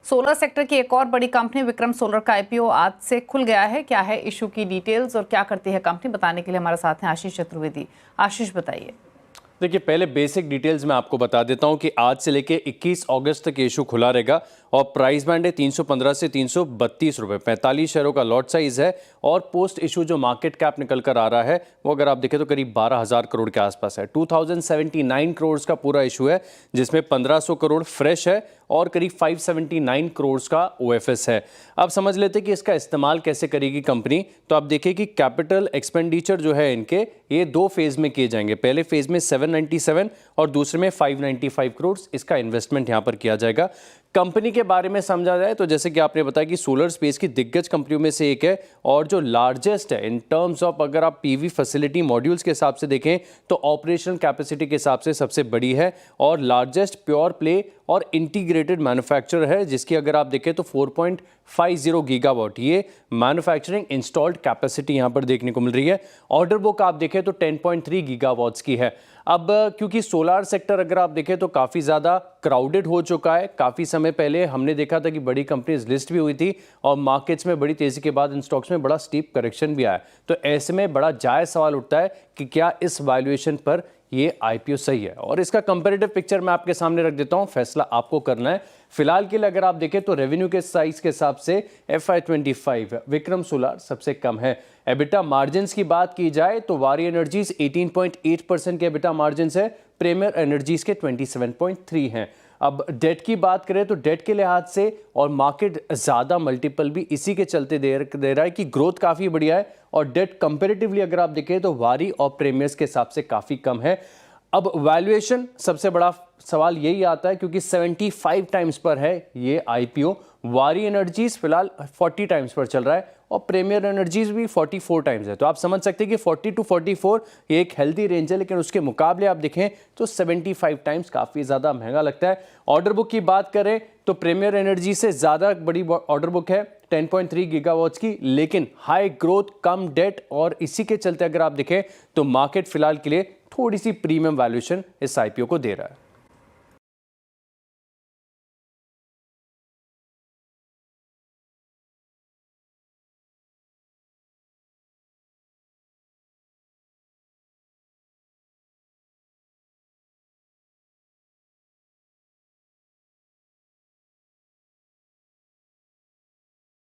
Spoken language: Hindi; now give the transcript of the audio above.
सोलर सेक्टर की एक और बड़ी कंपनी विक्रम सोलर का आईपीओ आज से खुल गया है। क्या है इशू की डिटेल्स और क्या करती है कंपनी, बताने के लिए हमारे साथ हैं आशीष चतुर्वेदी। आशीष, बताइए। देखिए, पहले बेसिक डिटेल्स मैं आपको बता देता हूं कि आज से लेके 21 अगस्त तक इशू खुला रहेगा और प्राइस बैंड है 315 से 332 रुपए। 45 शेयरों का लॉट साइज है और पोस्ट इशू जो मार्केट कैप निकल कर आ रहा है वो अगर आप देखें तो करीब 12,000 करोड़ के आसपास है। 2079 करोड़ का पूरा इशू है, जिसमें 1500 करोड़ फ्रेश है और करीब 579 करोड़ का ओएफएस है। अब समझ लेते कि इसका इस्तेमाल कैसे करेगी कंपनी। तो आप देखिए कि कैपिटल एक्सपेंडिचर जो है इनके, ये दो फेज में किए जाएंगे। पहले फेज में 797 और दूसरे में 595 करोड़ इसका इन्वेस्टमेंट यहां पर किया जाएगा। कंपनी के बारे में समझा जाए तो जैसे कि आपने बताया कि सोलर स्पेस की दिग्गज कंपनियों में से एक है और जो लार्जेस्ट है इन टर्म्स ऑफ, अगर आप पीवी फैसिलिटी मॉड्यूल्स के हिसाब से देखें तो ऑपरेशनल कैपेसिटी के हिसाब से सबसे बड़ी है और लार्जेस्ट प्योर प्ले और इंटीग्रेटेड मैन्युफैक्चरर है, जिसकी अगर आप देखें तो 4.50 गीगावाट ये मैन्युफैक्चरिंग इंस्टॉल्ड कैपेसिटी यहां पर देखने को मिल रही है। ऑर्डर बुक आप देखें तो 10.3 गीगावाट्स की है। अब क्योंकि सोलार सेक्टर अगर आप देखें तो काफ़ी ज़्यादा क्राउडेड हो चुका है। काफ़ी समय पहले हमने देखा था कि बड़ी कंपनीज लिस्ट भी हुई थी और मार्केट्स में बड़ी तेज़ी के बाद इन स्टॉक्स में बड़ा स्टीप करेक्शन भी आया। तो ऐसे में बड़ा जायज़ सवाल उठता है कि क्या इस वैल्यूएशन पर ये आईपीओ सही है। और इसका कंपैरेटिव पिक्चर मैं आपके सामने रख देता हूं, फैसला आपको करना है। फिलहाल के लिए अगर आप देखें तो रेवेन्यू के साइज के हिसाब से FY25 विक्रम सोलार सबसे कम है। एबिटा मार्जिन्स की बात की जाए तो वारी एनर्जीज 18.8% के एबिटा मार्जिन्स है, प्रीमियर एनर्जीज के 27.3 हैं। अब डेट की बात करें तो डेट के लिहाज से और मार्केट ज़्यादा मल्टीपल भी इसी के चलते दे रहा है कि ग्रोथ काफ़ी बढ़िया है और डेट कंपेरेटिवली अगर आप देखें तो वारी और प्रीमियर्स के हिसाब से काफ़ी कम है। अब वैल्यूएशन सबसे बड़ा सवाल यही आता है क्योंकि 75 टाइम्स पर है ये आईपीओ। वारी एनर्जीज फिलहाल 40 टाइम्स पर चल रहा है और प्रीमियर एनर्जीज भी 44 टाइम्स है। तो आप समझ सकते हैं कि 40 to 44 ये एक हेल्दी रेंज है, लेकिन उसके मुकाबले आप देखें तो 75 टाइम्स काफ़ी ज़्यादा महंगा लगता है। ऑर्डर बुक की बात करें तो प्रीमियर एनर्जी से ज़्यादा बड़ी ऑर्डर बुक है 10.3 गीगावाट्स की, लेकिन हाई ग्रोथ, कम डेट और इसी के चलते अगर आप देखें तो मार्केट फिलहाल के लिए थोड़ी सी प्रीमियम वैल्यूएशन इस आईपीओ को दे रहा है।